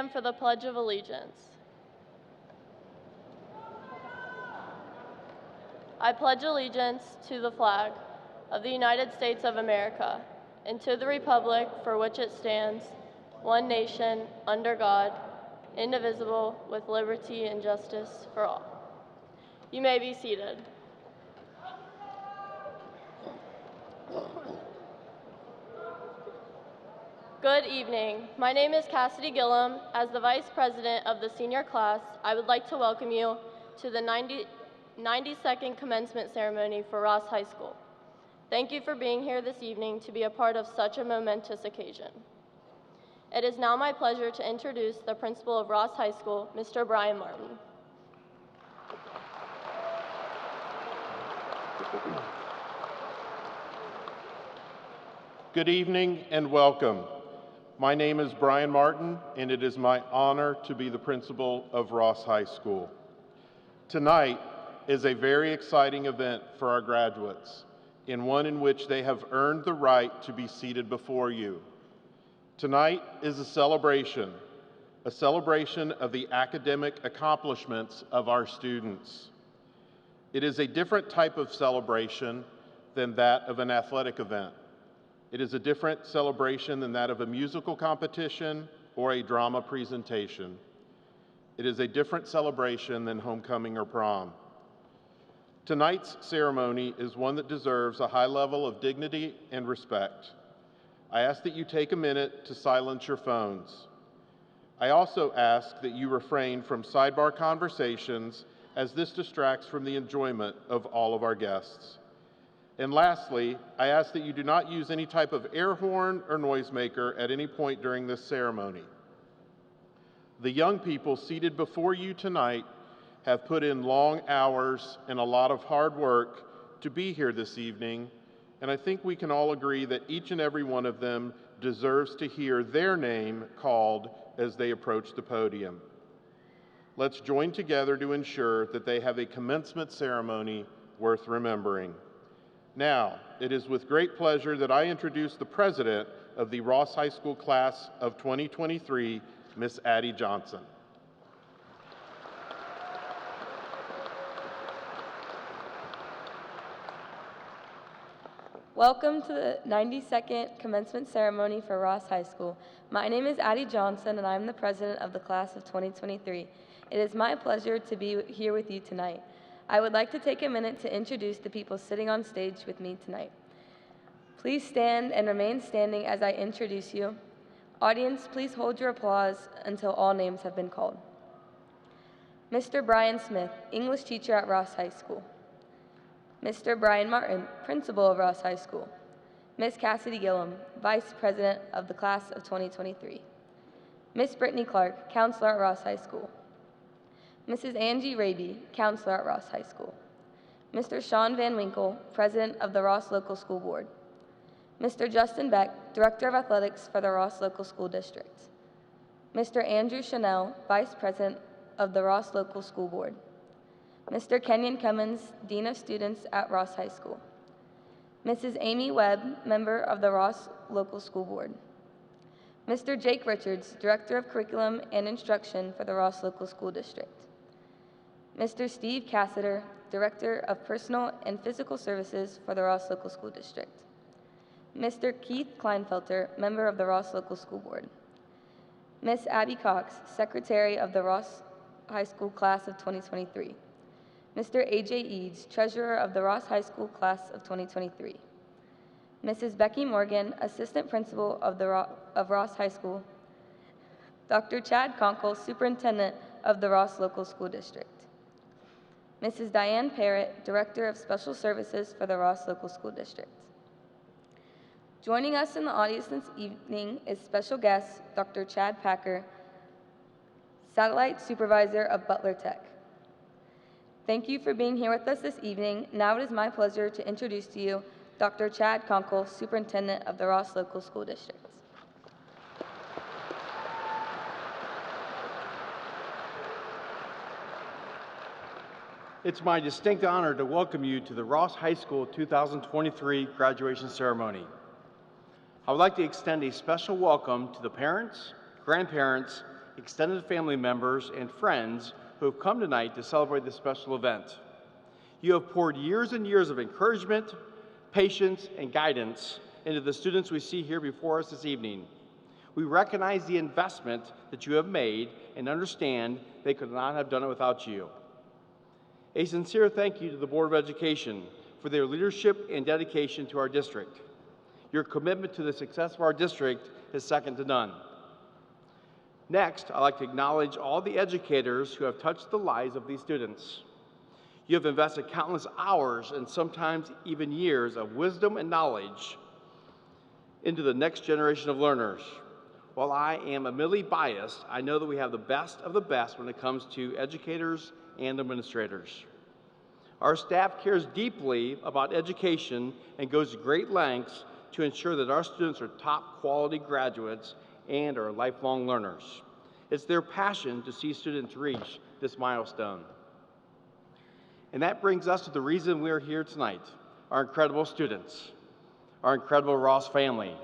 stand for the Pledge of Allegiance. I pledge allegiance to the flag of the United States of America and to the republic for which it stands, one nation, under God, indivisible, with liberty and justice for all. You may be seated. Good evening. My name is Cassidy Gillum. As the Vice President of the senior class, I would like to welcome you to the 92nd commencement ceremony for Ross High School. Thank you for being here this evening to be a part of such a momentous occasion. It is now my pleasure to introduce the principal of Ross High School, Mr. Brian Martin. Good evening and welcome. My name is Brian Martin, and it is my honor to be the principal of Ross High School. Tonight is a very exciting event for our graduates, and one in which they have earned the right to be seated before you. Tonight is a celebration of the academic accomplishments of our students. It is a different type of celebration than that of an athletic event. It is a different celebration than that of a musical competition or a drama presentation. It is a different celebration than homecoming or prom. Tonight's ceremony is one that deserves a high level of dignity and respect. I ask that you take a minute to silence your phones. I also ask that you refrain from sidebar conversations, as this distracts from the enjoyment of all of our guests. And lastly, I ask that you do not use any type of air horn or noisemaker at any point during this ceremony. The young people seated before you tonight have put in long hours and a lot of hard work to be here this evening, and I think we can all agree that each and every one of them deserves to hear their name called as they approach the podium. Let's join together to ensure that they have a commencement ceremony worth remembering. Now, it is with great pleasure that I introduce the president of the Ross High School class of 2023, Miss Addie Johnson. Welcome to the 92nd commencement ceremony for Ross High School. My name is Addie Johnson, and I'm the president of the class of 2023. It is my pleasure to be here with you tonight. I would like to take a minute to introduce the people sitting on stage with me tonight. Please stand and remain standing as I introduce you. Audience, please hold your applause until all names have been called. Mr. Brian Smith, English teacher at Ross High School. Mr. Brian Martin, principal of Ross High School. Ms. Cassidy Gillum, vice president of the class of 2023. Ms. Brittany Clark, counselor at Ross High School. Mrs. Angie Raby, counselor at Ross High School. Mr. Sean Van Winkle, president of the Ross Local School Board. Mr. Justin Beck, director of athletics for the Ross Local School District. Mr. Andrew Chanel, vice president of the Ross Local School Board. Mr. Kenyon Cummins, dean of students at Ross High School. Mrs. Amy Webb, member of the Ross Local School Board. Mr. Jake Richards, director of curriculum and instruction for the Ross Local School District. Mr. Steve Cassiter, Director of Personal and Physical Services for the Ross Local School District. Mr. Keith Kleinfelter, member of the Ross Local School Board. Ms. Abby Cox, Secretary of the Ross High School Class of 2023. Mr. A.J. Eads, Treasurer of the Ross High School Class of 2023. Mrs. Becky Morgan, Assistant Principal of Ross High School. Dr. Chad Conkle, Superintendent of the Ross Local School District. Mrs. Diane Parrott, Director of Special Services for the Ross Local School District. Joining us in the audience this evening is special guest Dr. Chad Packer, Satellite Supervisor of Butler Tech. Thank you for being here with us this evening. Now it is my pleasure to introduce to you Dr. Chad Conkle, Superintendent of the Ross Local School District. It's my distinct honor to welcome you to the Ross High School 2023 graduation ceremony. I would like to extend a special welcome to the parents, grandparents, extended family members, and friends who have come tonight to celebrate this special event. You have poured years and years of encouragement, patience, and guidance into the students we see here before us this evening. We recognize the investment that you have made and understand they could not have done it without you. A sincere thank you to the Board of Education for their leadership and dedication to our district. Your commitment to the success of our district is second to none. Next, I'd like to acknowledge all the educators who have touched the lives of these students. You have invested countless hours and sometimes even years of wisdom and knowledge into the next generation of learners. While I am admittedly biased, I know that we have the best of the best when it comes to educators and administrators. Our staff cares deeply about education and goes to great lengths to ensure that our students are top quality graduates and are lifelong learners. It's their passion to see students reach this milestone. And that brings us to the reason we are here tonight, our incredible students, our incredible Ross family.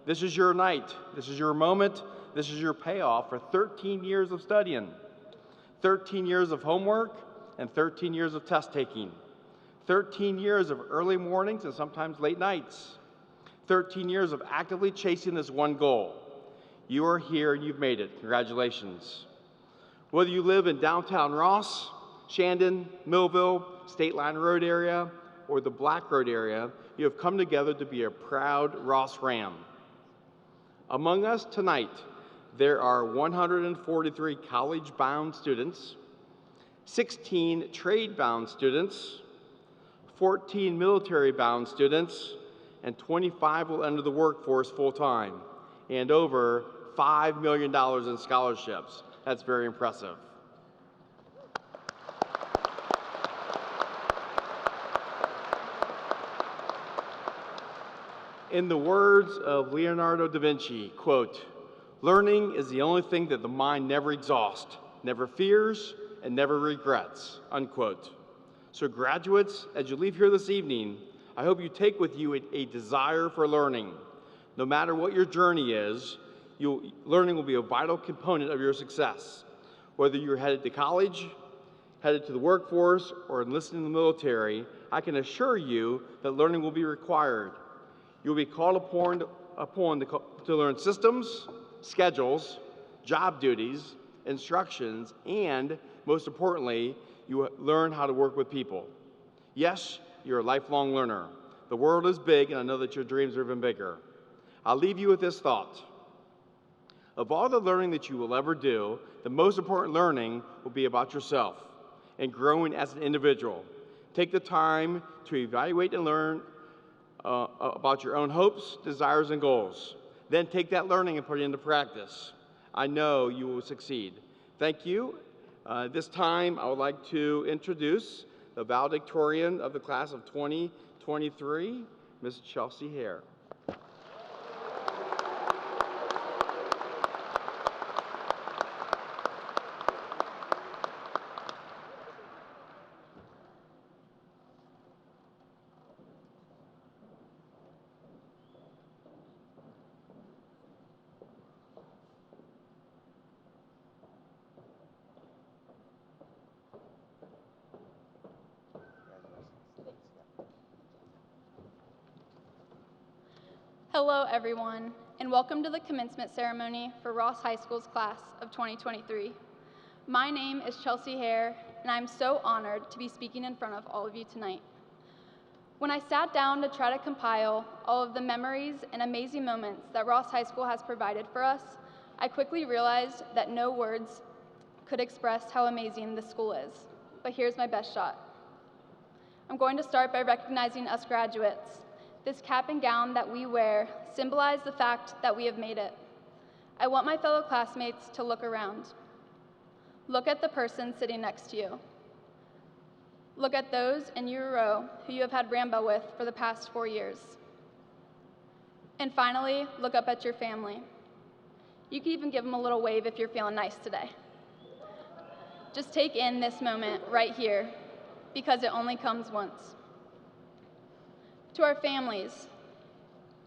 This is your night, this is your moment, this is your payoff for 13 years of studying, 13 years of homework, and 13 years of test taking, 13 years of early mornings and sometimes late nights, 13 years of actively chasing this one goal. You are here and you've made it. Congratulations. Whether you live in downtown Ross, Shandon, Millville, State Line Road area, or the Black Road area, you have come together to be a proud Ross Ram. Among us tonight, there are 143 college-bound students, 16 trade-bound students, 14 military-bound students, and 25 will enter the workforce full-time, and over $5 million in scholarships. That's very impressive. In the words of Leonardo da Vinci, quote, "Learning is the only thing that the mind never exhausts, never fears, and never regrets," unquote. So graduates, as you leave here this evening, I hope you take with you a desire for learning. No matter what your journey is, learning will be a vital component of your success. Whether you're headed to college, headed to the workforce, or enlisted in the military, I can assure you that learning will be required. You'll be called upon to learn systems, schedules, job duties, instructions, and most importantly, you learn how to work with people. Yes, you're a lifelong learner. The world is big, and I know that your dreams are even bigger. I'll leave you with this thought. Of all the learning that you will ever do, the most important learning will be about yourself and growing as an individual. Take the time to evaluate and learn about your own hopes, desires, and goals. Then take that learning and put it into practice. I know you will succeed. Thank you. This time, I would like to introduce the valedictorian of the class of 2023, Ms. Chelsea Hare. Hello, everyone, and welcome to the commencement ceremony for Ross High School's class of 2023. My name is Chelsea Hare, and I'm so honored to be speaking in front of all of you tonight. When I sat down to try to compile all of the memories and amazing moments that Ross High School has provided for us, I quickly realized that no words could express how amazing this school is. But here's my best shot. I'm going to start by recognizing us graduates. This cap and gown that we wear symbolize the fact that we have made it. I want my fellow classmates to look around. Look at the person sitting next to you. Look at those in your row who you have had Rambo with for the past 4 years. And finally, look up at your family. You can even give them a little wave if you're feeling nice today. Just take in this moment right here, because it only comes once. To our families,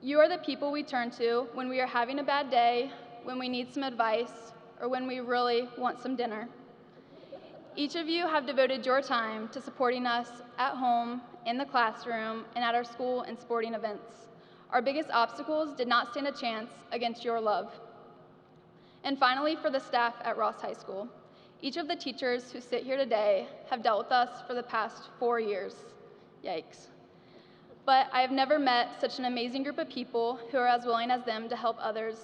you are the people we turn to when we are having a bad day, when we need some advice, or when we really want some dinner. Each of you have devoted your time to supporting us at home, in the classroom, and at our school and sporting events. Our biggest obstacles did not stand a chance against your love. And finally, for the staff at Ross High School. Each of the teachers who sit here today have dealt with us for the past 4 years. Yikes. But I have never met such an amazing group of people who are as willing as them to help others.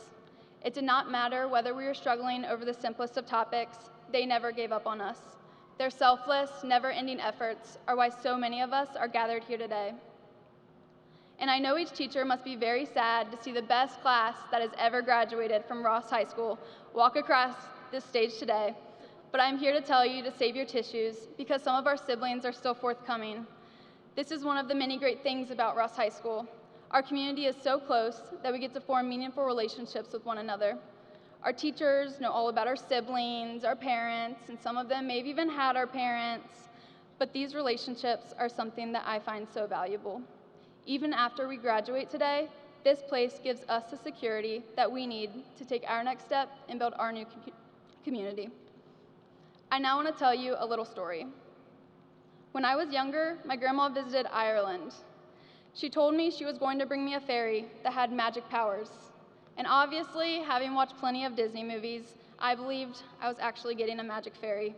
It did not matter whether we were struggling over the simplest of topics, they never gave up on us. Their selfless, never-ending efforts are why so many of us are gathered here today. And I know each teacher must be very sad to see the best class that has ever graduated from Ross High School walk across this stage today. But I'm here to tell you to save your tissues because some of our siblings are still forthcoming. This is one of the many great things about Ross High School. Our community is so close that we get to form meaningful relationships with one another. Our teachers know all about our siblings, our parents, and some of them may have even had our parents, but these relationships are something that I find so valuable. Even after we graduate today, this place gives us the security that we need to take our next step and build our new community. I now want to tell you a little story. When I was younger, my grandma visited Ireland. She told me she was going to bring me a fairy that had magic powers. And obviously, having watched plenty of Disney movies, I believed I was actually getting a magic fairy.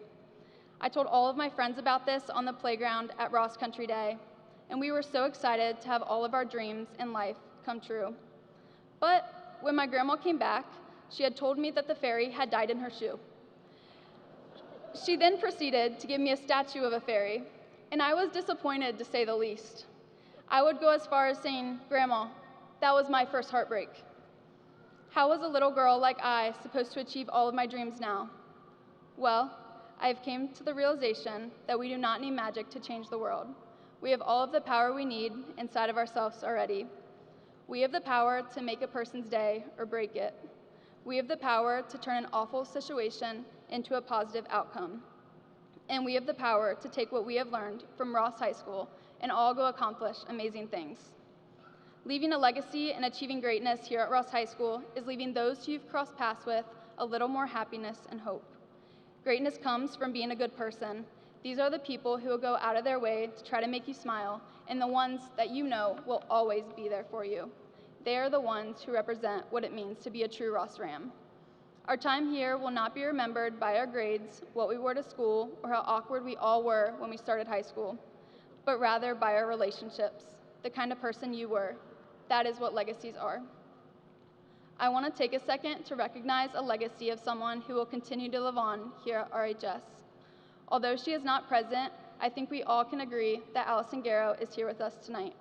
I told all of my friends about this on the playground at Ross Country Day, and we were so excited to have all of our dreams in life come true. But when my grandma came back, she had told me that the fairy had died in her shoe. She then proceeded to give me a statue of a fairy, and I was disappointed to say the least. I would go as far as saying, "Grandma, that was my first heartbreak." How was a little girl like I supposed to achieve all of my dreams now? Well, I have came to the realization that we do not need magic to change the world. We have all of the power we need inside of ourselves already. We have the power to make a person's day or break it. We have the power to turn an awful situation into a positive outcome. And we have the power to take what we have learned from Ross High School and all go accomplish amazing things. Leaving a legacy and achieving greatness here at Ross High School is leaving those who you've crossed paths with a little more happiness and hope. Greatness comes from being a good person. These are the people who will go out of their way to try to make you smile, and the ones that you know will always be there for you. They are the ones who represent what it means to be a true Ross Ram. Our time here will not be remembered by our grades, what we wore to school, or how awkward we all were when we started high school, but rather by our relationships, the kind of person you were. That is what legacies are. I want to take a second to recognize a legacy of someone who will continue to live on here at RHS. Although she is not present, I think we all can agree that Allison Garrow is here with us tonight.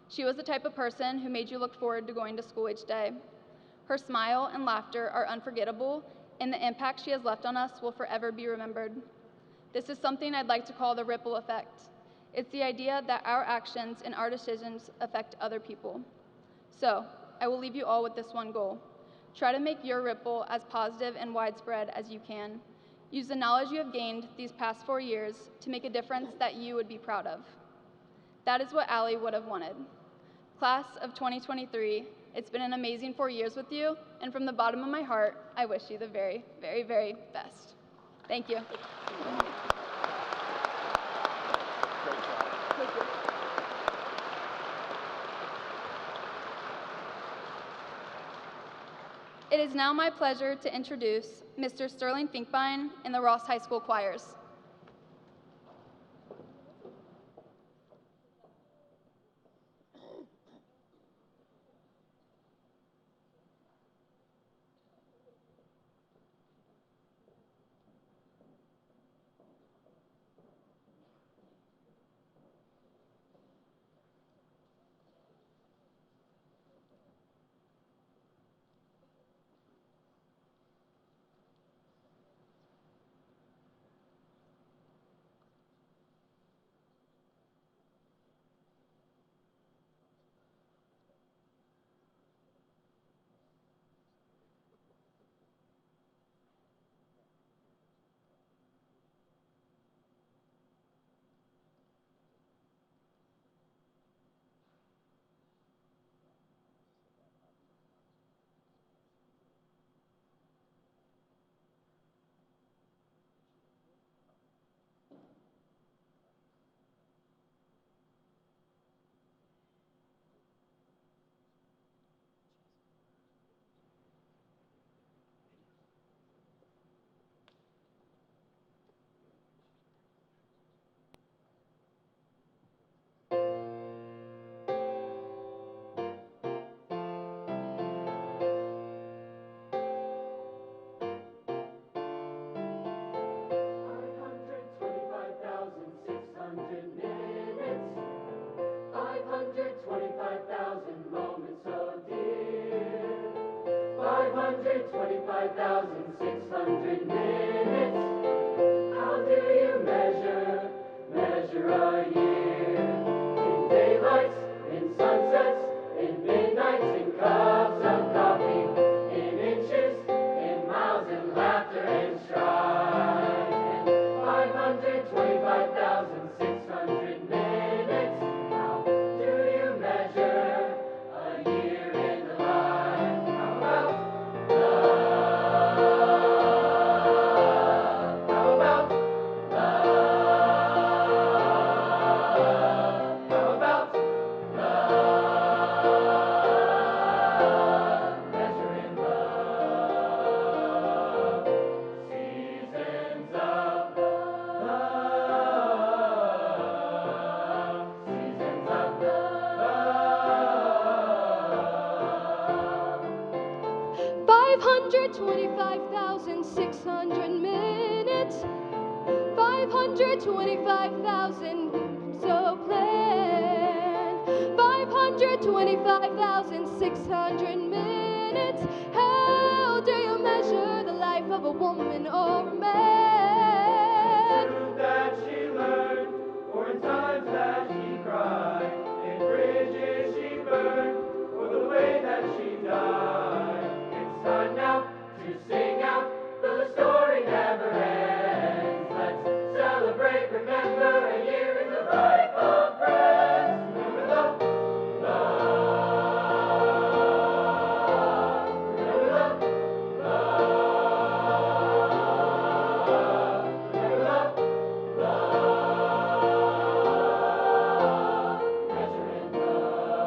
She was the type of person who made you look forward to going to school each day. Her smile and laughter are unforgettable, and the impact she has left on us will forever be remembered. This is something I'd like to call the ripple effect. It's the idea that our actions and our decisions affect other people. So, I will leave you all with this one goal. Try to make your ripple as positive and widespread as you can. Use the knowledge you have gained these past 4 years to make a difference that you would be proud of. That is what Allie would have wanted. Class of 2023, it's been an amazing 4 years with you, and from the bottom of my heart, I wish you the very, very, very best. Thank you. It is now my pleasure to introduce Mr. Sterling Finkbein and the Ross High School Choirs. 525,600 minutes. How do you measure a year? In daylights, in sunsets, in midnights, in cups of coffee, in inches, in miles, in laughter and strife. And 525,600 minutes. How do you measure a year in the life? How about love? How about love? How about love? Measuring love. Seasons of love. Seasons of love. 525,600 minutes. 525,000 so planned. 525,600 minutes. How do you measure the life of a woman or a man? Truth that she learned, or in times that she cried, in bridges she burned, or the way that she died. It's time now to sing out, though the story never ends. Let's celebrate, remember a year in the life of friends. Remember the love. Remember the love. Remember the love. Measuring love.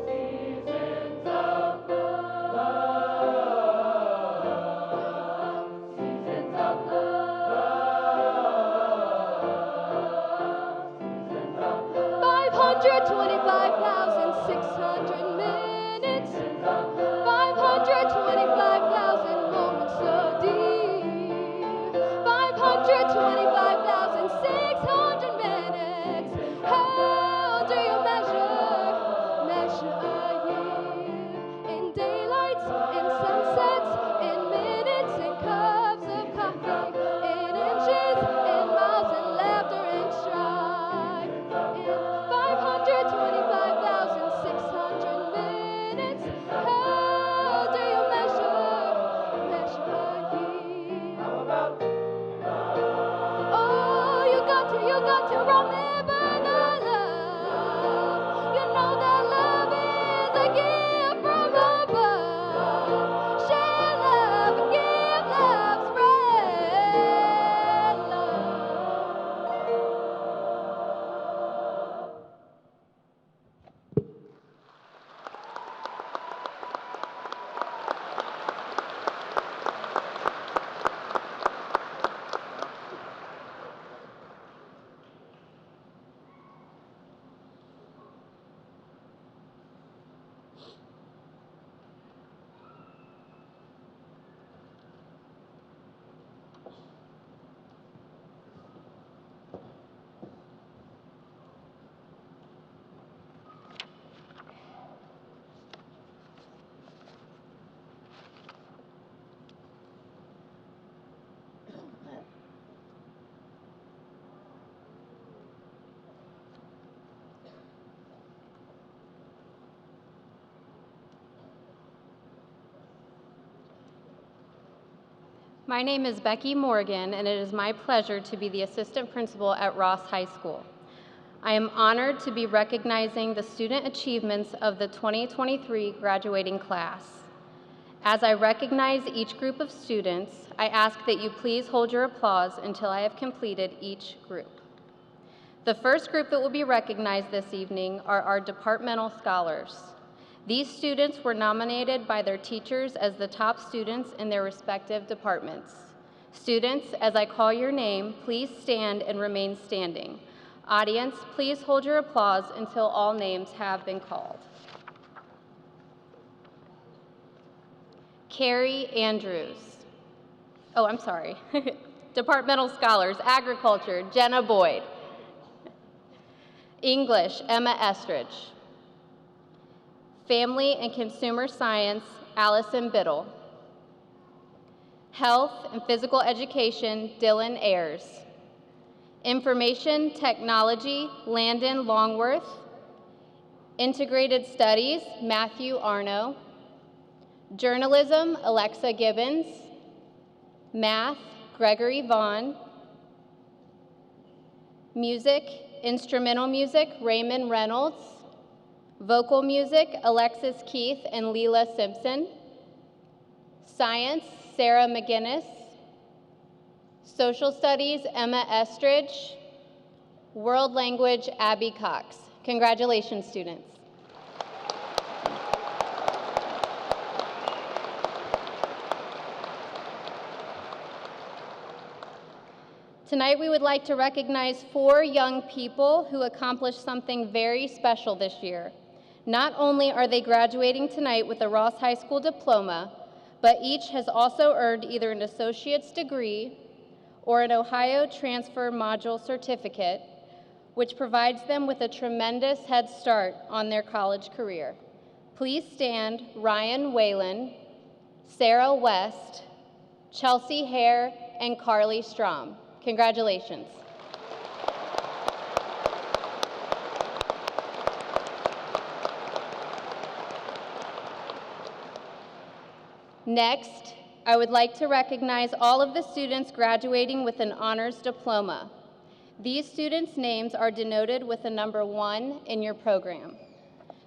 Seasons of love. Seasons of love. Seasons of love. 525,600 minutes. 525,000 moments so deep. 525,600 minutes. How do you measure a year? In daylights, in sunsets, in minutes, in cups of coffee, in inches, in miles, in laughter and strife. In 525,600 minutes. How do you measure a year? How about Oh, you got to remember the love. You know that love is a gift from above. Share love, give love, spread love. My name is Becky Morgan, and it is my pleasure to be the assistant principal at Ross High School. I am honored to be recognizing the student achievements of the 2023 graduating class. As I recognize each group of students, I ask that you please hold your applause until I have completed each group. The first group that will be recognized this evening are our departmental scholars. These students were nominated by their teachers as the top students in their respective departments. Students, as I call your name, please stand and remain standing. Audience, please hold your applause until all names have been called. Carrie Andrews. Oh, I'm sorry. Departmental scholars, agriculture, Jenna Boyd. English, Emma Estridge. Family and Consumer Science, Allison Biddle. Health and Physical Education, Dylan Ayers. Information Technology, Landon Longworth. Integrated Studies, Matthew Arno. Journalism, Alexa Gibbons. Math, Gregory Vaughn. Music, Instrumental Music, Raymond Reynolds. Vocal Music, Alexis Keith and Leela Simpson. Science, Sarah McGinnis. Social Studies, Emma Estridge. World Language, Abby Cox. Congratulations, students. Tonight, we would like to recognize 4 young people who accomplished something very special this year. Not only are they graduating tonight with a Ross High School diploma, but each has also earned either an associate's degree or an Ohio Transfer Module certificate, which provides them with a tremendous head start on their college career. Please stand Ryan Whalen, Sarah West, Chelsea Hare, and Carly Strom. Congratulations. Next, I would like to recognize all of the students graduating with an honors diploma. These students' names are denoted with the number 1 in your program.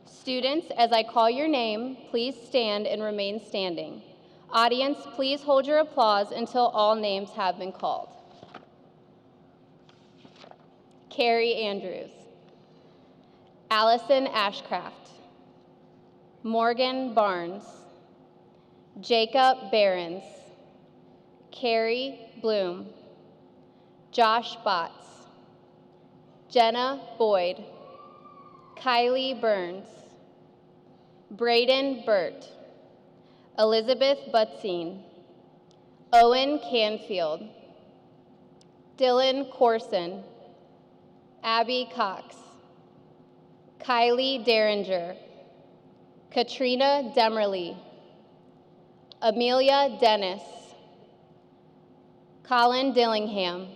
Students, as I call your name, please stand and remain standing. Audience, please hold your applause until all names have been called. Carrie Andrews. Allison Ashcraft. Morgan Barnes. Jacob Behrens. Carrie Bloom. Josh Botts. Jenna Boyd. Kylie Burns. Braden Burt. Elizabeth Butzine. Owen Canfield. Dylan Corson. Abby Cox. Kylie Derringer. Katrina Demerly. Amelia Dennis. Colin Dillingham.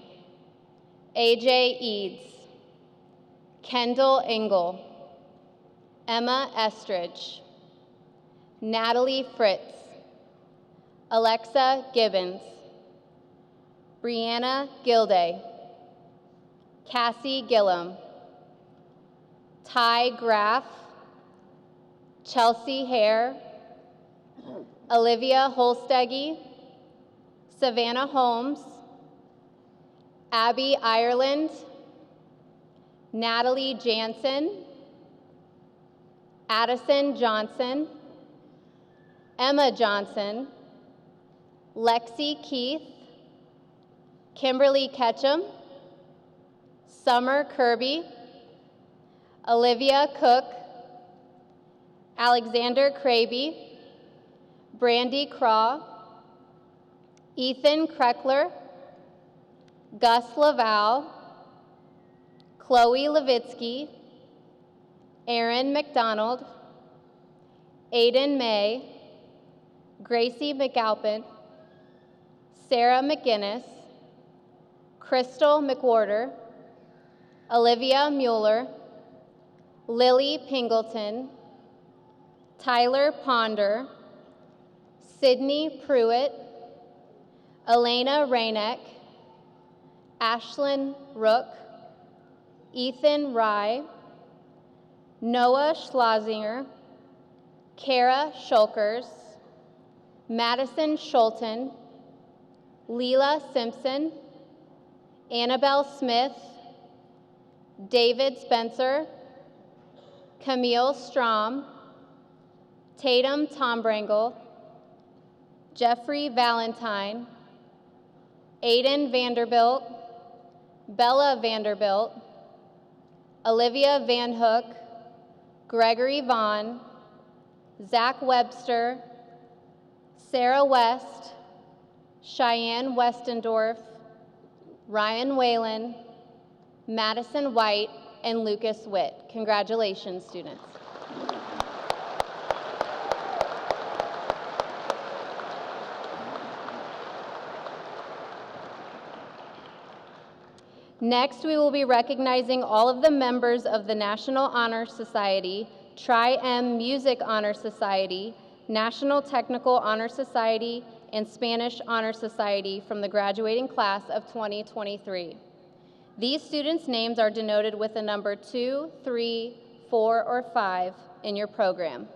AJ Eads. Kendall Engel. Emma Estridge. Natalie Fritz. Alexa Gibbons. Brianna Gilday. Cassie Gillum. Ty Graff. Chelsea Hare. Olivia Holsteggy. Savannah Holmes. Abby Ireland. Natalie Jansen. Addison Johnson. Emma Johnson. Lexi Keith. Kimberly Ketchum. Summer Kirby. Olivia Cook. Alexander Kraby. Brandy Craw. Ethan Kreckler. Gus Laval. Chloe Levitsky. Aaron McDonald. Aiden May. Gracie McAlpin. Sarah McGinnis. Crystal McWhorter. Olivia Mueller. Lily Pingleton. Tyler Ponder. Sydney Pruitt. Elena Rainek. Ashlyn Rook. Ethan Rye. Noah Schlesinger. Kara Shulkers. Madison Schulten. Leela Simpson. Annabelle Smith. David Spencer. Camille Strom. Tatum Tombrangle. Jeffrey Valentine. Aiden Vanderbilt. Bella Vanderbilt. Olivia Van Hook. Gregory Vaughn. Zach Webster. Sarah West. Cheyenne Westendorf. Ryan Whalen. Madison White, and Lucas Witt. Congratulations, students. Next, we will be recognizing all of the members of the National Honor Society, Tri-M Music Honor Society, National Technical Honor Society, and Spanish Honor Society from the graduating class of 2023. These students' names are denoted with the number 2, 3, 4, or 5 in your program.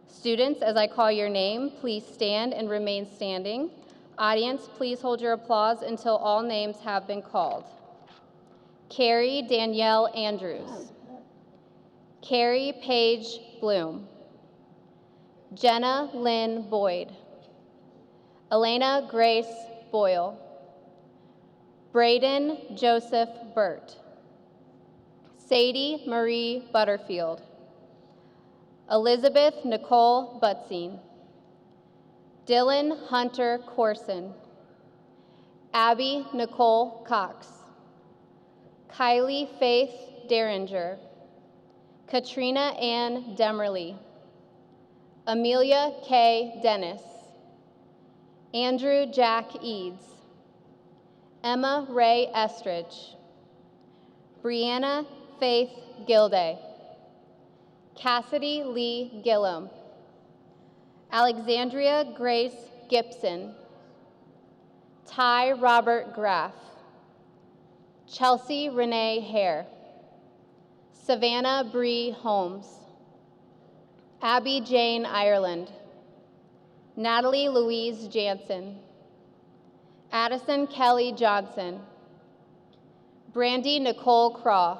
Students, as I call your name, please stand and remain standing. Audience, please hold your applause until all names have been called. Carrie Danielle Andrews. Carrie Paige Bloom. Jenna Lynn Boyd. Elena Grace Boyle. Braden Joseph Burt. Sadie Marie Butterfield. Elizabeth Nicole Butzine. Dylan Hunter Corson. Abby Nicole Cox. Kylie Faith Derringer. Katrina Ann Demerly. Amelia K. Dennis. Andrew Jack Eads. Emma Ray Estridge. Brianna Faith Gilday. Cassidy Lee Gillum. Alexandria Grace Gibson. Ty Robert Graff. Chelsea Renee Hare. Savannah Bree Holmes. Abby Jane Ireland. Natalie Louise Jansen. Addison Kelly Johnson. Brandy Nicole Craw.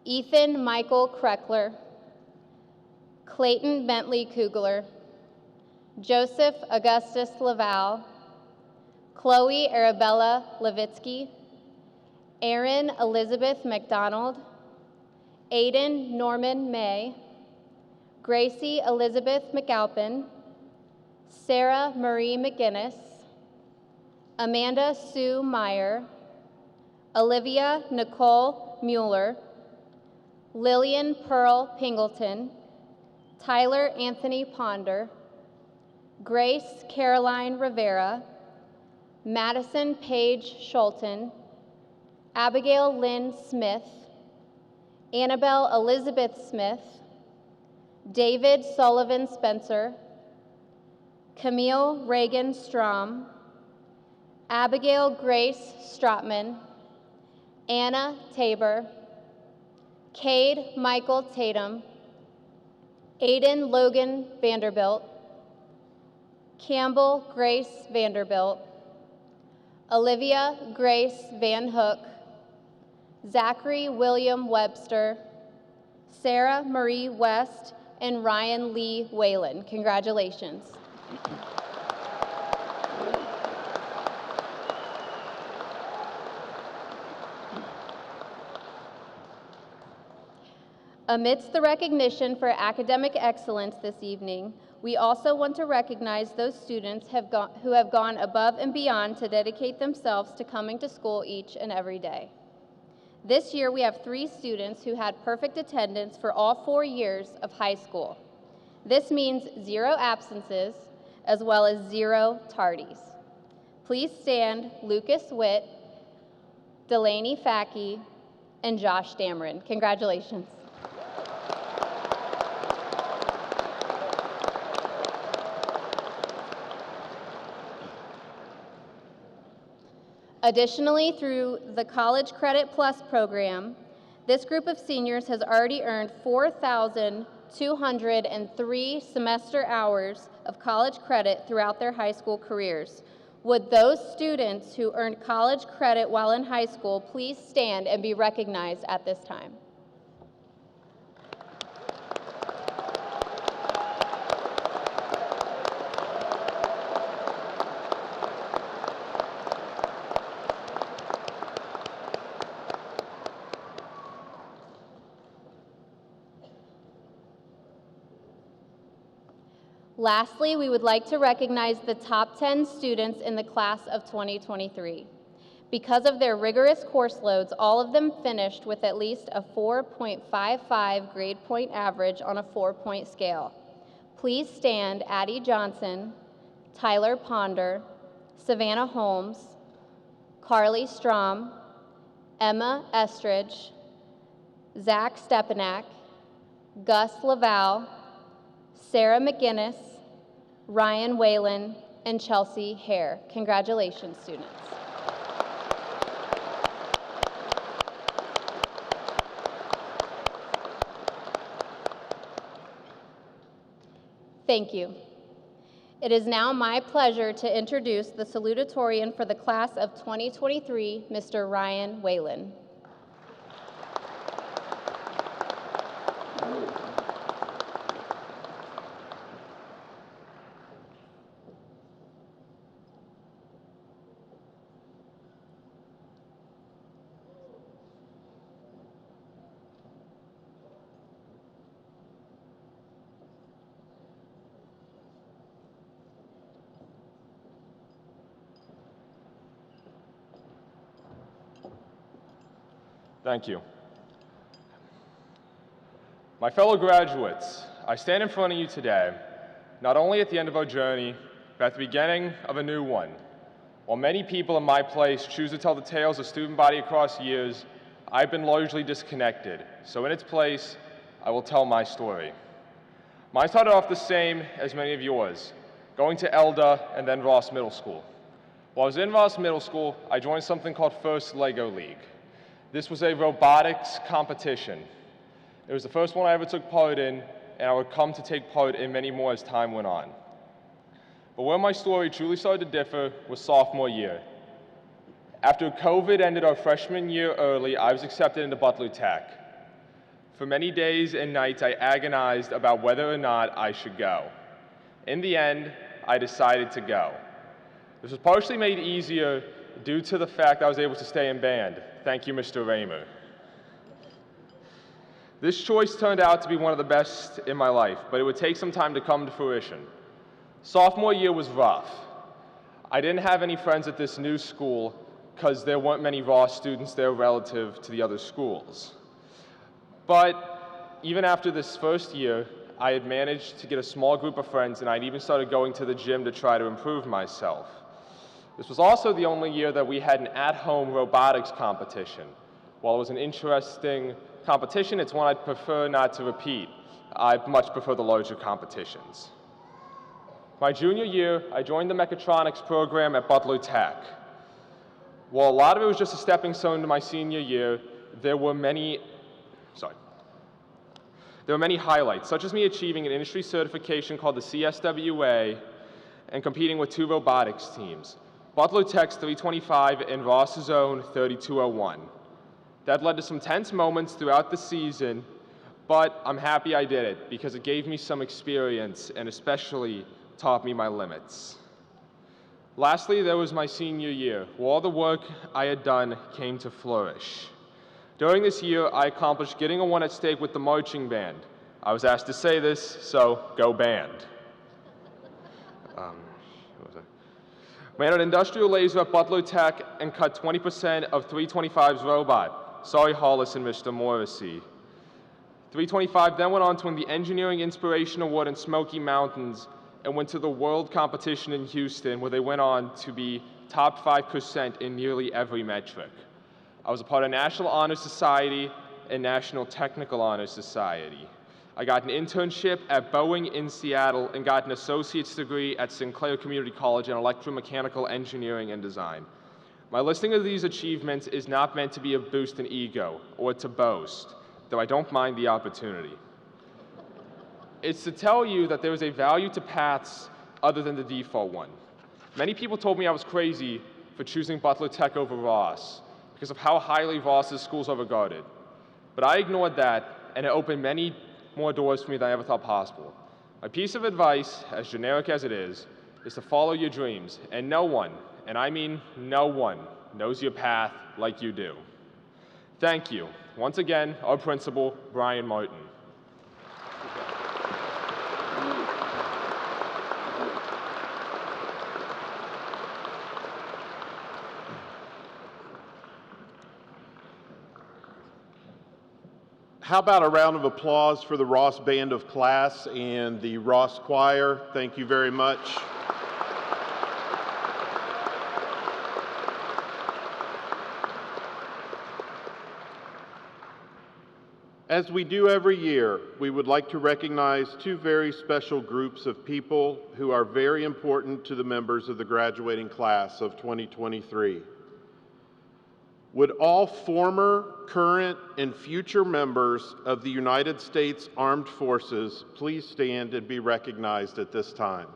Ethan Michael Kreckler. Clayton Bentley Kugler. Joseph Augustus Laval. Chloe Arabella Levitsky. Erin Elizabeth McDonald. Aiden Norman May. Gracie Elizabeth McAlpin. Sarah Marie McGinnis. Amanda Sue Meyer. Olivia Nicole Mueller. Lillian Pearl Pingleton. Tyler Anthony Ponder. Grace Caroline Rivera. Madison Paige Schulten. Abigail Lynn Smith. Annabelle Elizabeth Smith. David Sullivan Spencer. Camille Reagan Strom. Abigail Grace Stratman. Anna Tabor. Cade Michael Tatum. Aiden Logan Vanderbilt. Campbell Grace Vanderbilt. Olivia Grace Van Hook. Zachary William Webster. Sarah Marie West, and Ryan Lee Whalen. Congratulations. Amidst the recognition for academic excellence this evening, we also want to recognize those students who have gone above and beyond to dedicate themselves to coming to school each and every day. This year, we have 3 students who had perfect attendance for all 4 years of high school. This means 0 absences, as well as 0 tardies. Please stand Lucas Witt, Delaney Facky, and Josh Dameron. Congratulations. Additionally, through the College Credit Plus program, this group of seniors has already earned 4,203 semester hours of college credit throughout their high school careers. Would those students who earned college credit while in high school please stand and be recognized at this time? Lastly, we would like to recognize the top 10 students in the class of 2023. Because of their rigorous course loads, all of them finished with at least a 4.55 grade point average on a 4-point scale. Please stand Addie Johnson, Tyler Ponder, Savannah Holmes, Carly Strom, Emma Estridge, Zach Stepanak, Gus Laval, Sarah McGinnis, Ryan Whalen, and Chelsea Hare. Congratulations, students. Thank you. It is now my pleasure to introduce the salutatorian for the class of 2023, Mr. Ryan Whalen. Thank you. My fellow graduates, I stand in front of you today, not only at the end of our journey, but at the beginning of a new one. While many people in my place choose to tell the tales of student body across years, I've been largely disconnected. So in its place, I will tell my story. Mine started off the same as many of yours, going to Elda and then Ross Middle School. While I was in Ross Middle School, I joined something called First Lego League. This was a robotics competition. It was the first one I ever took part in, and I would come to take part in many more as time went on. But where my story truly started to differ was sophomore year. After COVID ended our freshman year early, I was accepted into Butler Tech. For many days and nights, I agonized about whether or not I should go. In the end, I decided to go. This was partially made easier due to the fact I was able to stay in band. Thank you, Mr. Raymer. This choice turned out to be one of the best in my life, but it would take some time to come to fruition. Sophomore year was rough. I didn't have any friends at this new school because there weren't many Ross students there relative to the other schools. But even after this first year, I had managed to get a small group of friends, and I'd even started going to the gym to try to improve myself. This was also the only year that we had an at-home robotics competition. While it was an interesting competition, it's one I'd prefer not to repeat. I much prefer the larger competitions. My junior year, I joined the mechatronics program at Butler Tech. While a lot of it was just a stepping stone to my senior year, there were many highlights, such as me achieving an industry certification called the CSWA and competing with 2 robotics teams, Butler Tech's 325 and Ross's own 3201. That led to some tense moments throughout the season, but I'm happy I did it because it gave me some experience and especially taught me my limits. Lastly, there was my senior year, where all the work I had done came to flourish. During this year, I accomplished getting a 1 at stake with the marching band. I was asked to say this, so go band. Ran an industrial laser at Butler Tech and cut 20% of 325's robot. Sorry, Hollis and Mr. Morrissey. 325 then went on to win the Engineering Inspiration Award in Smoky Mountains and went to the World Competition in Houston, where they went on to be top 5% in nearly every metric. I was a part of National Honor Society and National Technical Honor Society. I got an internship at Boeing in Seattle and got an associate's degree at Sinclair Community College in electromechanical engineering and design. My listing of these achievements is not meant to be a boost in ego or to boast, though I don't mind the opportunity. It's to tell you that there is a value to paths other than the default one. Many people told me I was crazy for choosing Butler Tech over Ross because of how highly Ross's schools are regarded. But I ignored that, and it opened many more doors for me than I ever thought possible. My piece of advice, as generic as it is to follow your dreams, and no one, and I mean no one, knows your path like you do. Thank you. Once again, our principal, Brian Martin. How about a round of applause for the Ross Band of Class and the Ross Choir? Thank you very much. As we do every year, we would like to recognize two very special groups of people who are very important to the members of the graduating class of 2023. Would all former, current, and future members of the United States Armed Forces please stand and be recognized at this time?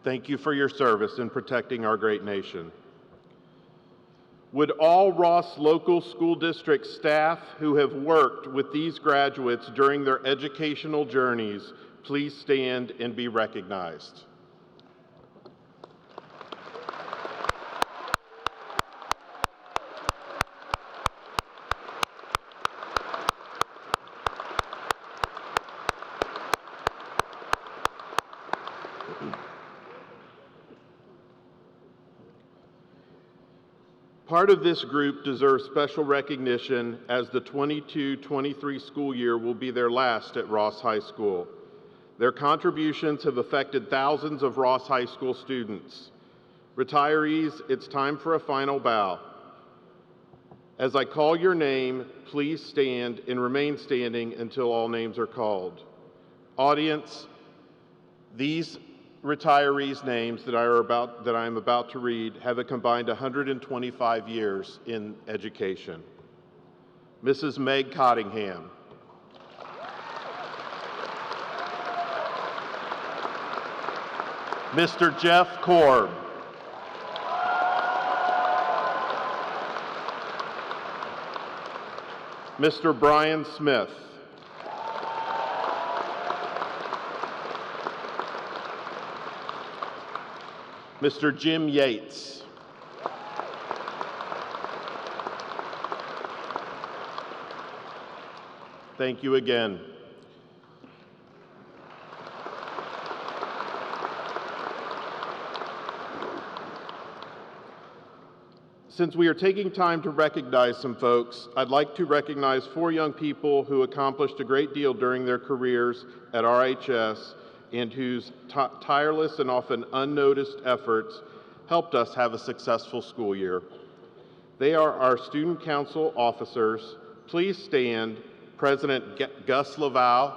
Thank you for your service in protecting our great nation. Would all Ross local school district staff who have worked with these graduates during their educational journeys please stand and be recognized? Part of this group deserves special recognition as the 22-23 school year will be their last at Ross High School. Their contributions have affected thousands of Ross High School students. Retirees, it's time for a final bow. As I call your name, please stand and remain standing until all names are called. Audience, these retirees' names that I am about to read have a combined 125 years in education. Mrs. Meg Cottingham. Mr. Jeff Korb. Mr. Brian Smith. Mr. Jim Yates. Thank you again. Since we are taking time to recognize some folks, I'd like to recognize 4 young people who accomplished a great deal during their careers at RHS and whose tireless and often unnoticed efforts helped us have a successful school year. They are our student council officers. Please stand. President Gus Laval,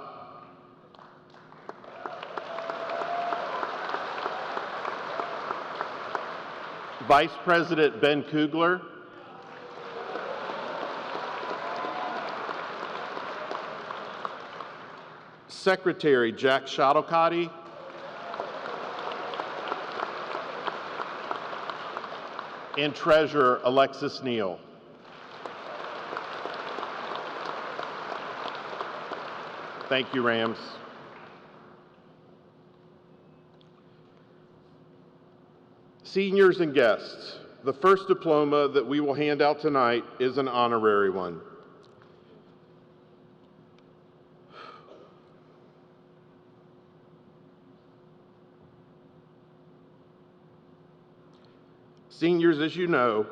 Vice President Ben Kugler, Secretary Jack Shuttlecotty, and Treasurer Alexis Neal. Thank you, Rams. Seniors and guests, the first diploma that we will hand out tonight is an honorary one. Seniors, as you know,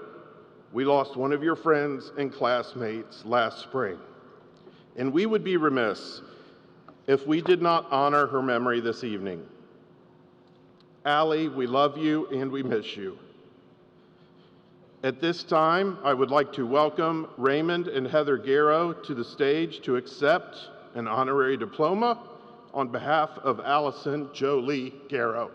we lost one of your friends and classmates last spring, and we would be remiss if we did not honor her memory this evening. Allie, we love you and we miss you. At this time, I would like to welcome Raymond and Heather Garrow to the stage to accept an honorary diploma on behalf of Allison Jolie Garrow.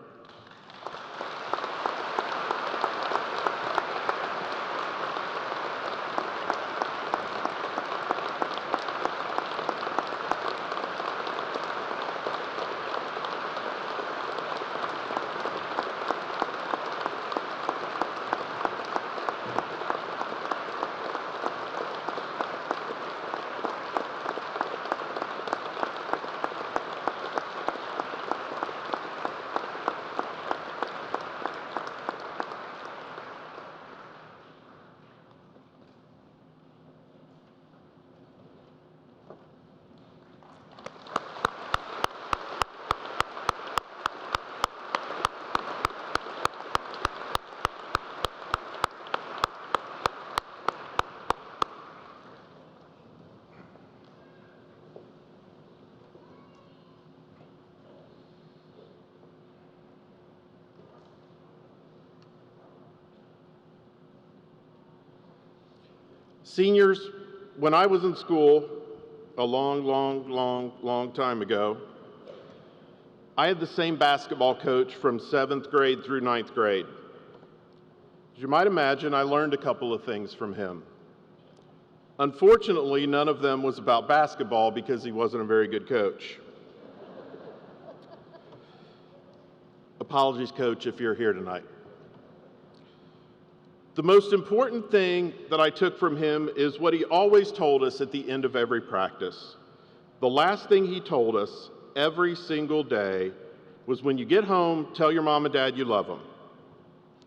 Seniors, when I was in school a long time ago, I had the same basketball coach from 7th grade through 9th grade. As you might imagine, I learned a couple of things from him. Unfortunately, none of them was about basketball because he wasn't a very good coach. Apologies, Coach, if you're here tonight. The most important thing that I took from him is what he always told us at the end of every practice. The last thing he told us every single day was, when you get home, tell your mom and dad you love them.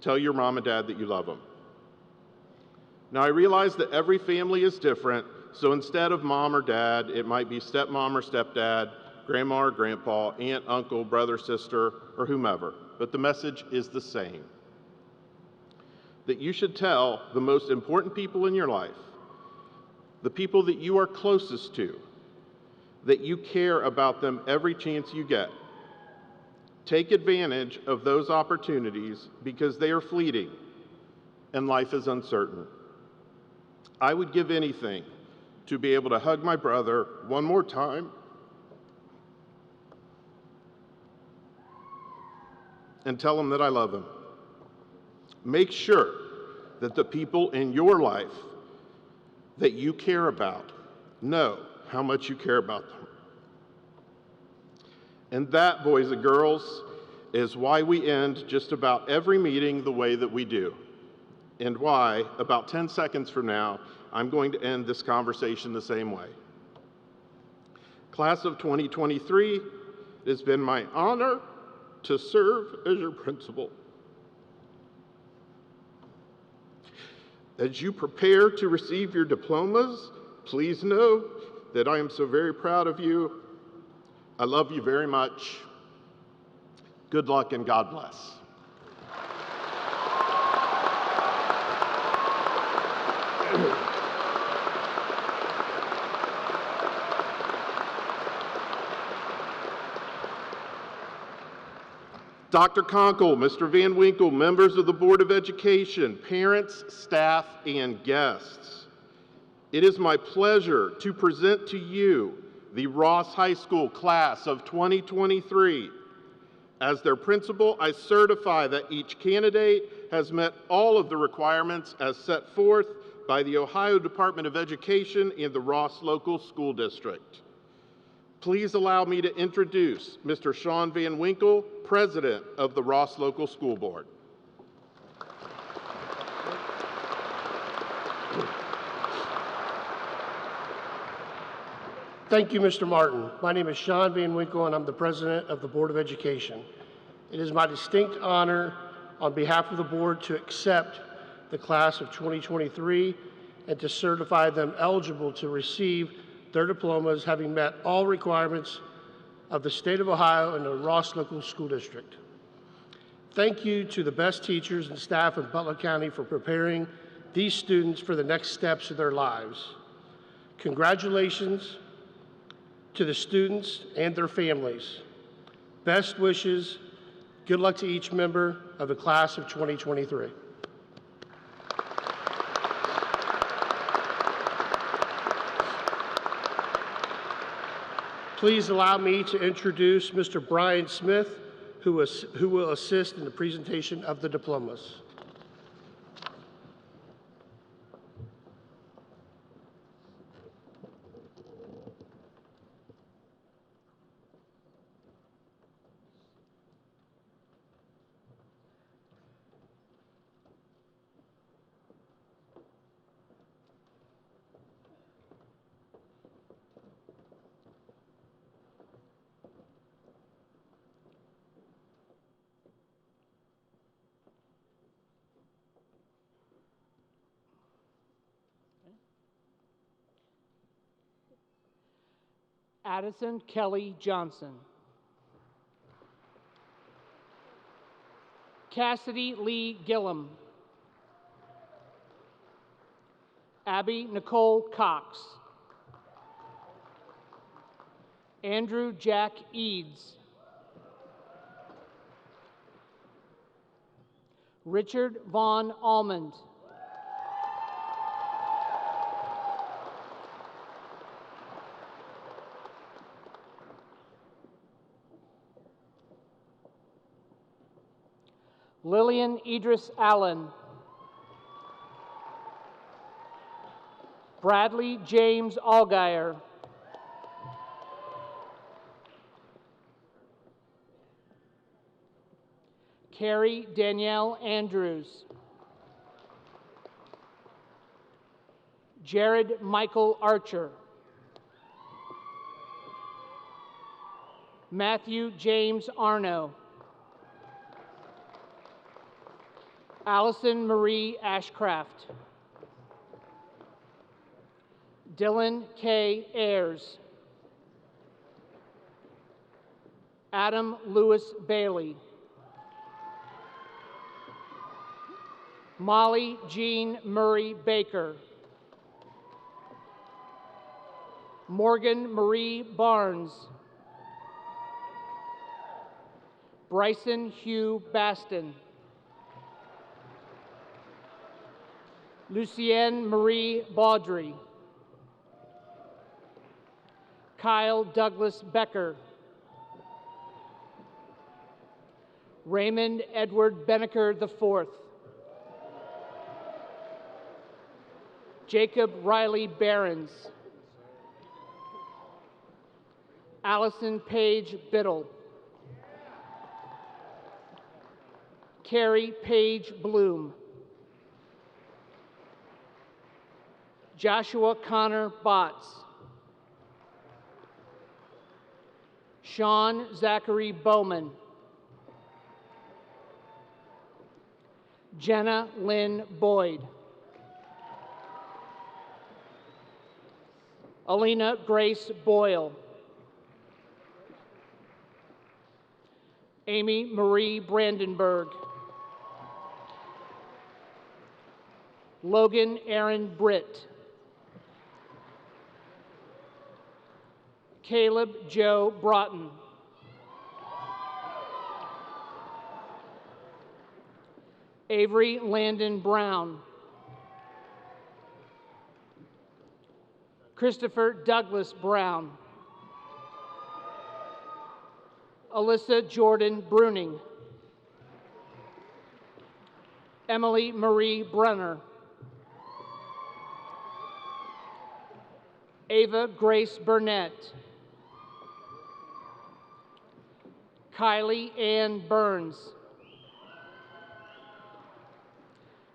Tell your mom and dad that you love them. Now, I realize that every family is different, so instead of mom or dad, it might be stepmom or stepdad, grandma or grandpa, aunt, uncle, brother, sister, or whomever. But the message is the same. That you should tell the most important people in your life, the people that you are closest to, that you care about them every chance you get. Take advantage of those opportunities because they are fleeting and life is uncertain. I would give anything to be able to hug my brother one more time and tell him that I love him. Make sure that the people in your life that you care about know how much you care about them. And that, boys and girls, is why we end just about every meeting the way that we do, and why, about 10 seconds from now, I'm going to end this conversation the same way. Class of 2023, it has been my honor to serve as your principal. As you prepare to receive your diplomas, please know that I am so very proud of you. I love you very much. Good luck and God bless. Dr. Conkle, Mr. Van Winkle, members of the Board of Education, parents, staff, and guests. It is my pleasure to present to you the Ross High School class of 2023. As their principal, I certify that each candidate has met all of the requirements as set forth by the Ohio Department of Education and the Ross Local School District. Please allow me to introduce Mr. Sean Van Winkle, President of the Ross Local School Board. Thank you, Mr. Martin. My name is Sean Van Winkle, and I'm the President of the Board of Education. It is my distinct honor on behalf of the board to accept the class of 2023 and to certify them eligible to receive their diplomas, having met all requirements of the state of Ohio and the Ross Local School District. Thank you to the best teachers and staff in Butler County for preparing these students for the next steps of their lives. Congratulations to the students and their families. Best wishes. Good luck to each member of the class of 2023. Please allow me to introduce Mr. Brian Smith, who will assist in the presentation of the diplomas. Addison Kelly Johnson. Cassidy Lee Gillum. Abby Nicole Cox. Andrew Jack Eads. Richard Vaughn Almond. Lillian Idris Allen. Bradley James Allgaier. Carrie Danielle Andrews. Jared Michael Archer. Matthew James Arno. Allison Marie Ashcraft. Dylan K. Ayers. Adam Lewis Bailey. Molly Jean Murray Baker. Morgan Marie Barnes. Bryson Hugh Baston. Lucienne Marie Baudry. Kyle Douglas Becker. Raymond Edward Benneker IV. Jacob Riley Behrens. Allison Paige Biddle. Carrie Paige Bloom. Joshua Connor Botts. Sean Zachary Bowman. Jenna Lynn Boyd. Alina Grace Boyle. Amy Marie Brandenburg. Logan Aaron Britt. Caleb Joe Broughton. Avery Landon Brown. Christopher Douglas Brown. Alyssa Jordan Bruning. Emily Marie Brunner. Ava Grace Burnett. Kylie Ann Burns.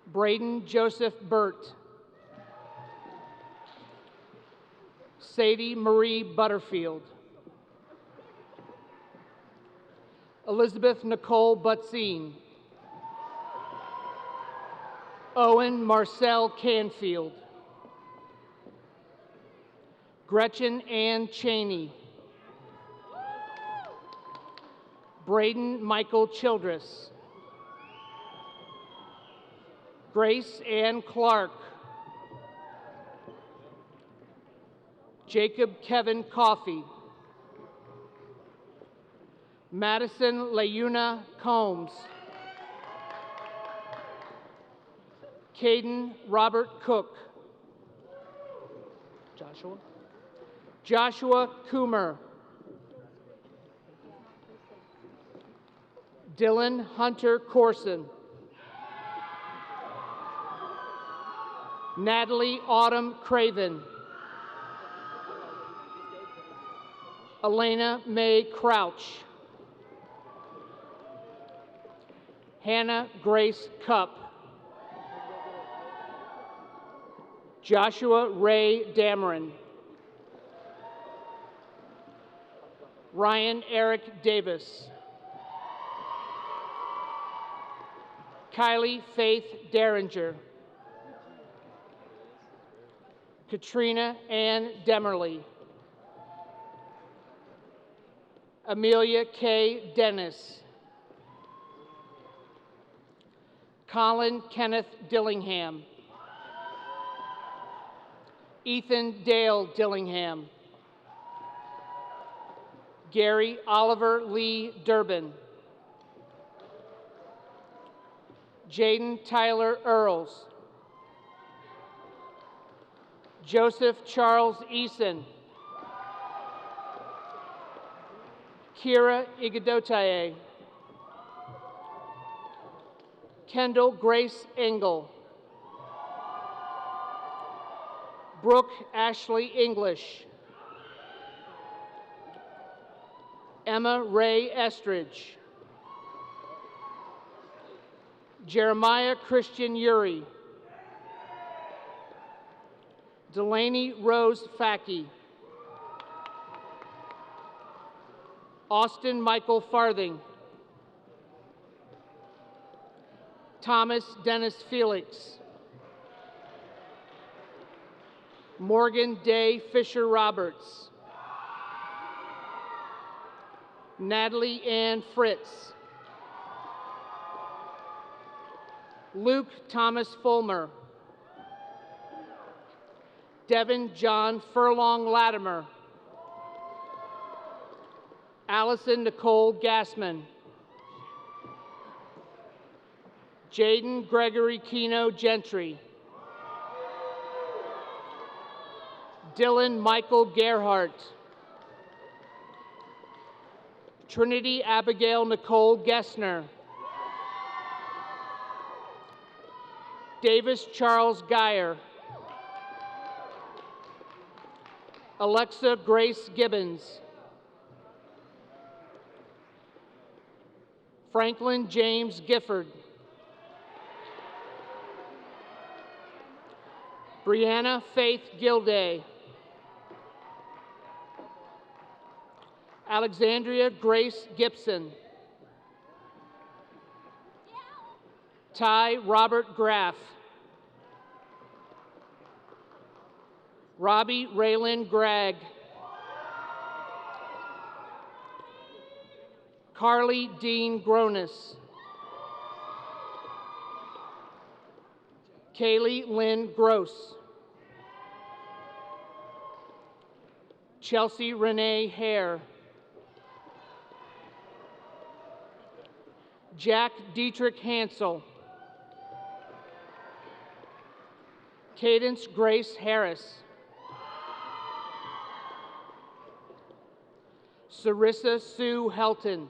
Braden Joseph Burt. Sadie Marie Butterfield. Elizabeth Nicole Butzine. Owen Marcel Canfield. Gretchen Ann Cheney. Braden Michael Childress. Grace Ann Clark. Jacob Kevin Coffey. Madison Layuna Combs. Caden Robert Cook. Joshua Coomer. Dylan Hunter Corson. Natalie Autumn Craven. Elena Mae Crouch. Hannah Grace Cup. Joshua Ray Dameron. Ryan Eric Davis. Kylie Faith Derringer. Katrina Ann Demerly. Amelia K. Dennis. Colin Kenneth Dillingham. Ethan Dale Dillingham. Gary Oliver Lee Durbin. Jaden Tyler Earls. Joseph Charles Eason. Kira Igadotaye. Kendall Grace Engel. Brooke Ashley English. Emma Ray Estridge. Jeremiah Christian Uri. Delaney Rose Facky. Austin Michael Farthing. Thomas Dennis Felix. Morgan Day Fisher Roberts. Natalie Ann Fritz. Luke Thomas Fulmer. Devin John Furlong Latimer. Allison Nicole Gassman. Jaden Gregory Keno Gentry. Dylan Michael Gerhart. Trinity Abigail Nicole Gessner. Davis Charles Geyer. Alexa Grace Gibbons. Franklin James Gifford. Brianna Faith Gilday. Alexandria Grace Gibson. Ty Robert Graff. Robbie Raylan Gregg. Carly Dean Gronis. Kaylee Lynn Gross. Chelsea Renee Hare. Jack Dietrich Hansel. Cadence Grace Harris. Sarissa Sue Helton.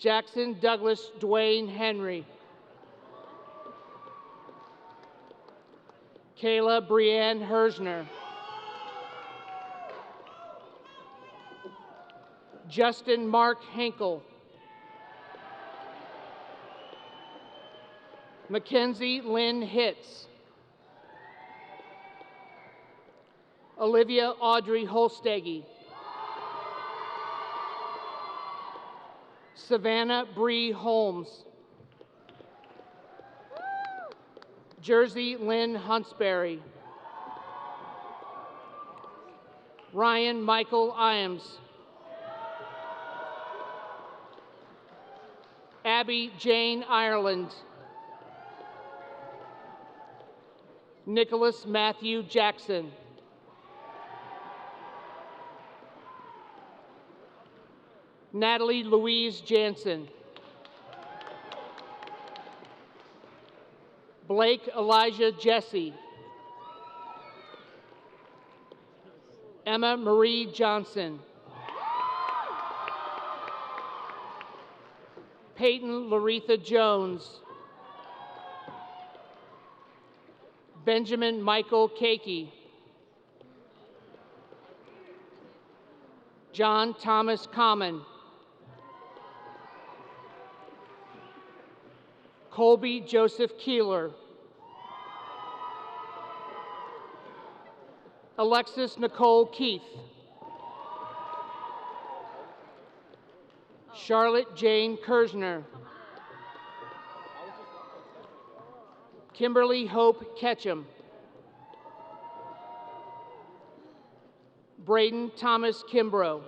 Jackson Douglas Dwayne Henry. Kayla Brianne Hersner. Justin Mark Henkel. Mackenzie Lynn Hitz. Olivia Audrey Holstegi. Savannah Bree Holmes. Jersey Lynn Huntsberry. Ryan Michael Iams. Abby Jane Ireland. Nicholas Matthew Jackson. Natalie Louise Jansen. Blake Elijah Jesse. Emma Marie Johnson. Peyton Laretha Jones. Benjamin Michael Kakey. John Thomas Common. Colby Joseph Keeler. Alexis Nicole Keith. Charlotte Jane Kersner. Kimberly Hope Ketchum. Braden Thomas Kimbrough.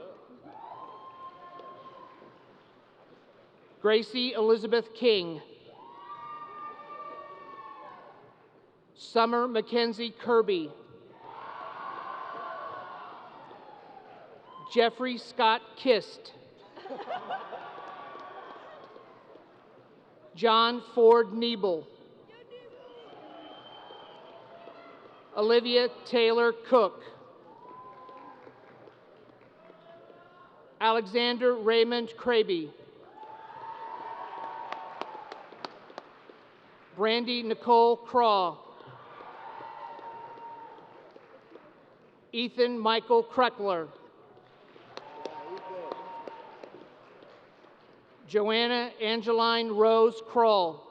Gracie Elizabeth King. Summer Mackenzie Kirby. Jeffrey Scott Kist. John Ford Niebel. Olivia Taylor Cook. Alexander Raymond Kraby. Brandy Nicole Craw. Ethan Michael Kreckler. Joanna Angeline Rose Kroll.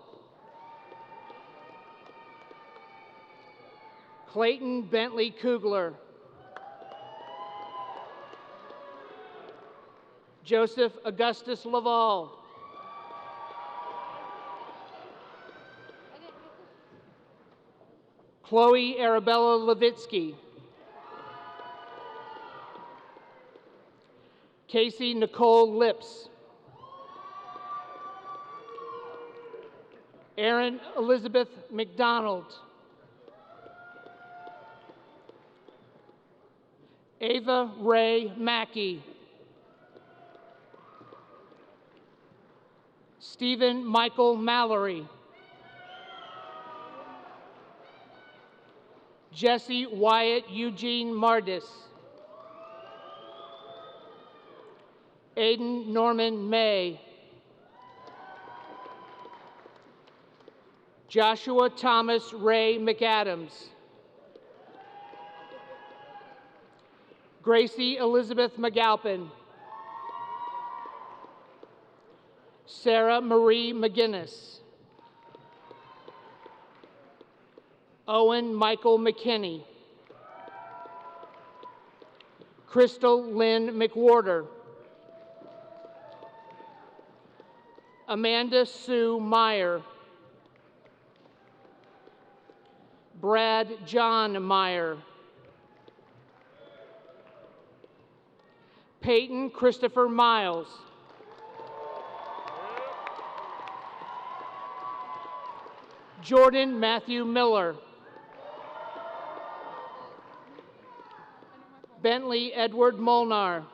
Clayton Bentley Kugler. Joseph Augustus Laval. Chloe Arabella Levitsky. Casey Nicole Lips. Erin Elizabeth McDonald. Ava Ray Mackey. Stephen Michael Mallory. Jesse Wyatt Eugene Mardis. Aiden Norman May. Joshua Thomas Ray McAdams. Gracie Elizabeth McAlpin. Sarah Marie McGinnis. Owen Michael McKinney. Crystal Lynn McWhorter. Amanda Sue Meyer. Brad John Meyer. Peyton Christopher Miles. Jordan Matthew Miller. Bentley Edward Molnar.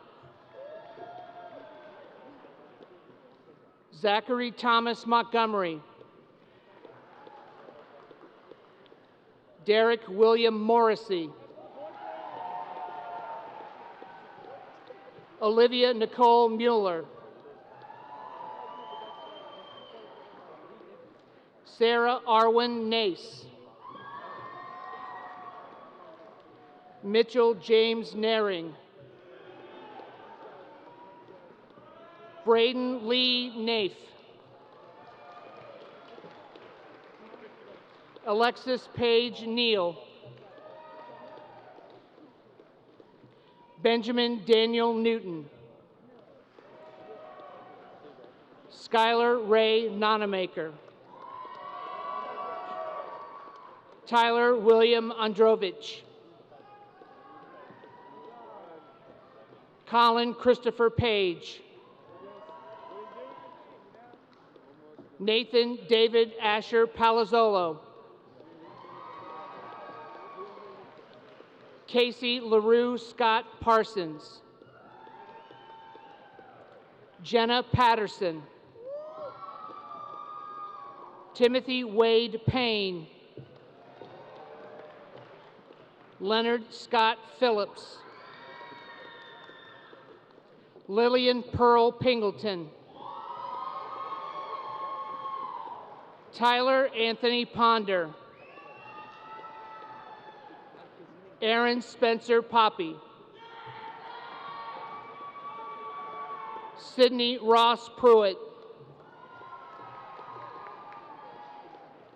Zachary Thomas Montgomery. Derek William Morrissey. Olivia Nicole Mueller. Sarah Arwen Nace. Mitchell James Naring. Braden Lee Nafe. Alexis Page Neal. Benjamin Daniel Newton. Skylar Ray Nonamaker. Tyler William Androvich. Colin Christopher Page. Nathan David Asher Palazzolo. Casey LaRue Scott Parsons. Jenna Patterson. Timothy Wade Payne. Leonard Scott Phillips. Lillian Pearl Pingleton. Tyler Anthony Ponder. Aaron Spencer Poppy. Sydney Ross Pruitt.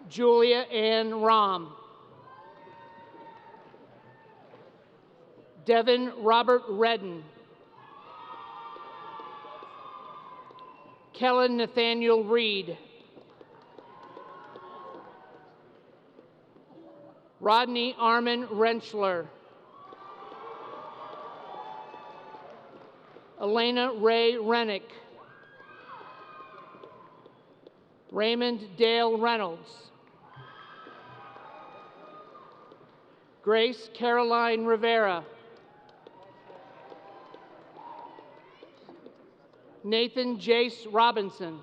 Julia Ann Rom. Devin Robert Redden. Kellen Nathaniel Reed. Rodney Armin Rentschler. Elena Ray Rennick. Raymond Dale Reynolds. Grace Caroline Rivera. Nathan Jace Robinson.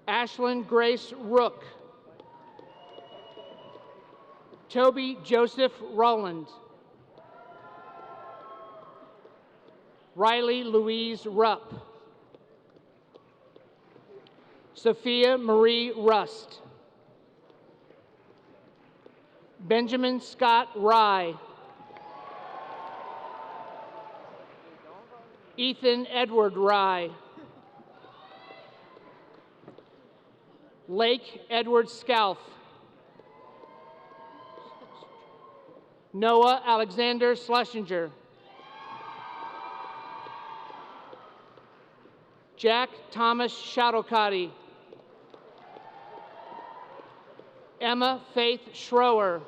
Ashlyn Grace Rook. Toby Joseph Rowland. Riley Louise Rupp. Sophia Marie Rust. Benjamin Scott Rye. Ethan Edward Rye. Lake Edward Scalf. Noah Alexander Schlesinger. Jack Thomas Shadowcotty. Emma Faith Schroer.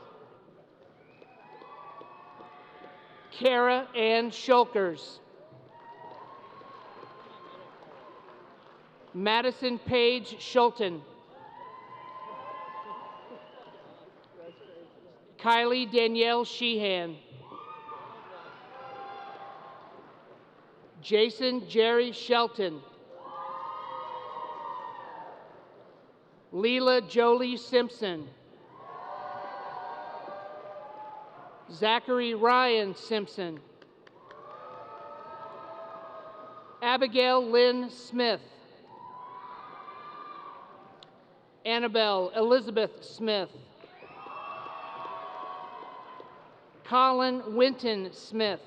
Kara Ann Shulkers. Madison Page Schulten. Kylie Danielle Sheehan. Jason Jerry Shelton. Leela Jolie Simpson. Zachary Ryan Simpson. Abigail Lynn Smith. Annabelle Elizabeth Smith. Colin Winton Smith.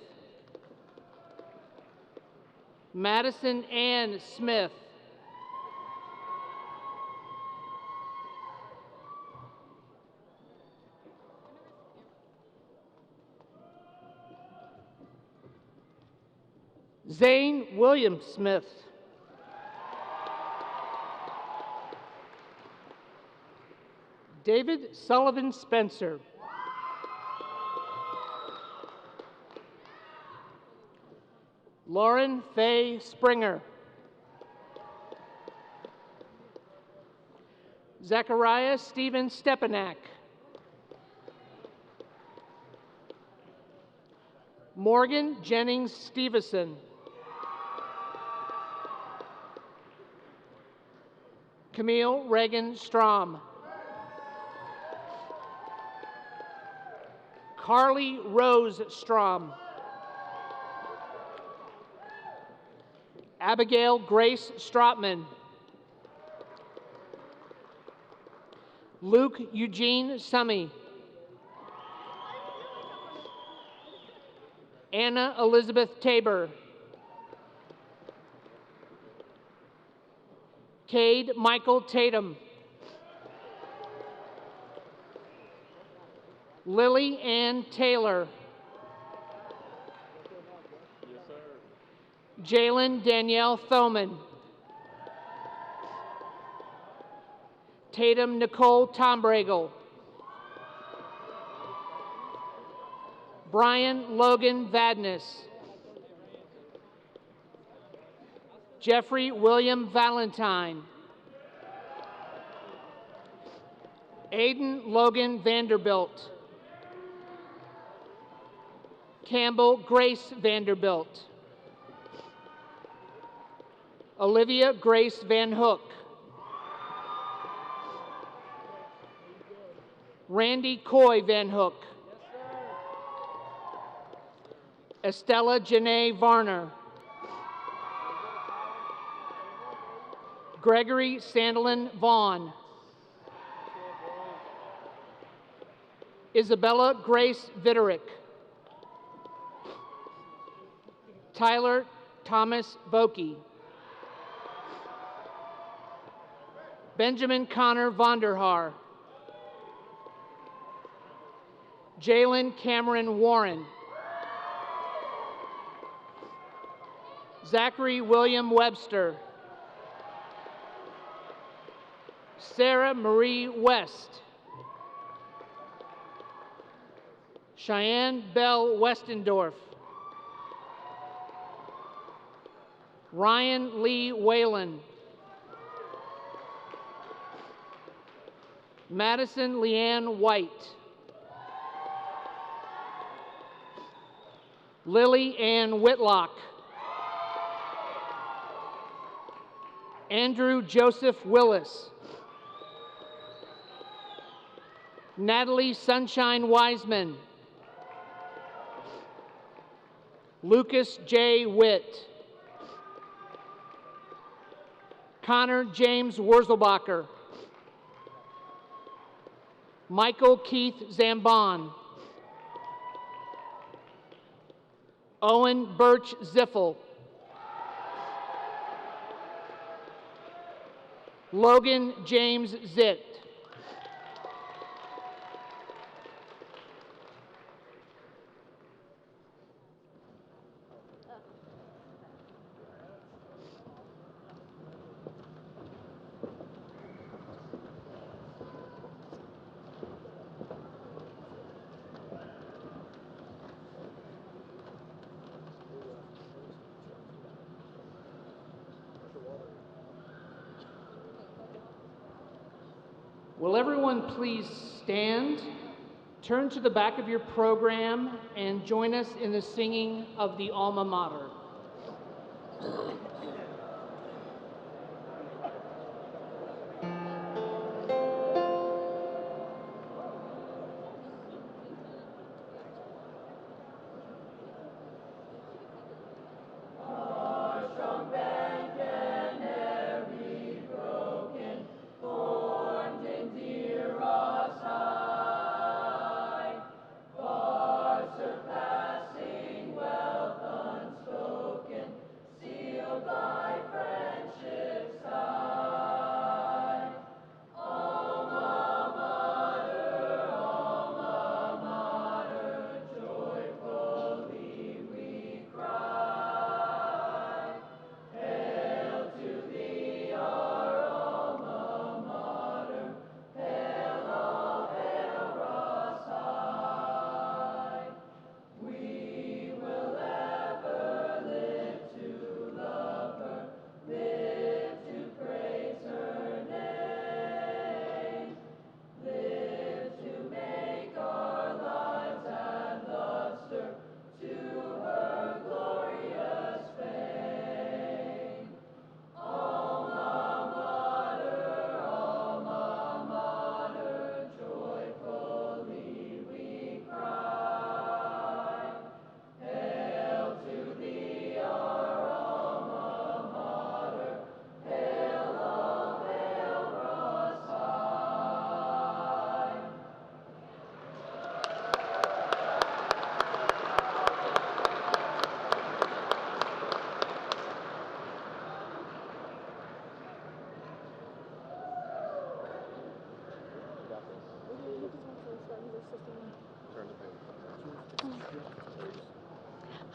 Madison Ann Smith. Zane William Smith. David Sullivan Spencer. Lauren Faye Springer. Zachariah Stephen Stepanak. Morgan Jennings Stevenson. Camille Reagan Strom. Carly Rose Strom. Abigail Grace Strotman. Luke Eugene Summy. Anna Elizabeth Tabor. Cade Michael Tatum. Lily Ann Taylor. Jalen Danielle Thoman. Tatum Nicole Tombragel. Brian Logan Vadnais. Jeffrey William Valentine. Aiden Logan Vanderbilt. Campbell Grace Vanderbilt. Olivia Grace Van Hook. Randy Coy Van Hook. Estella Janae Varner. Gregory Sandlin Vaughn. Isabella Grace Vitterick. Tyler Thomas Vokey. Benjamin Connor Vonderhaar. Jalen Cameron Warren. Zachary William Webster. Sarah Marie West. Cheyenne Bell Westendorf. Ryan Lee Whalen. Madison Leanne White. Lily Ann Whitlock. Andrew Joseph Willis. Natalie Sunshine Wiseman. Lucas J. Witt. Connor James Wurzelbacher. Michael Keith Zambon. Owen Birch Ziffel. Logan James Zitt. Will everyone please stand, turn to the back of your program, and join us in the singing of the Alma Mater.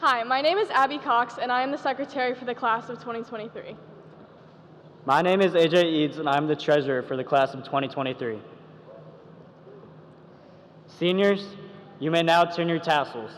Hi, my name is Abby Cox, and I am the secretary for the class of 2023. My name is AJ Eads, and I'm the treasurer for the class of 2023. Seniors, you may now turn your tassels.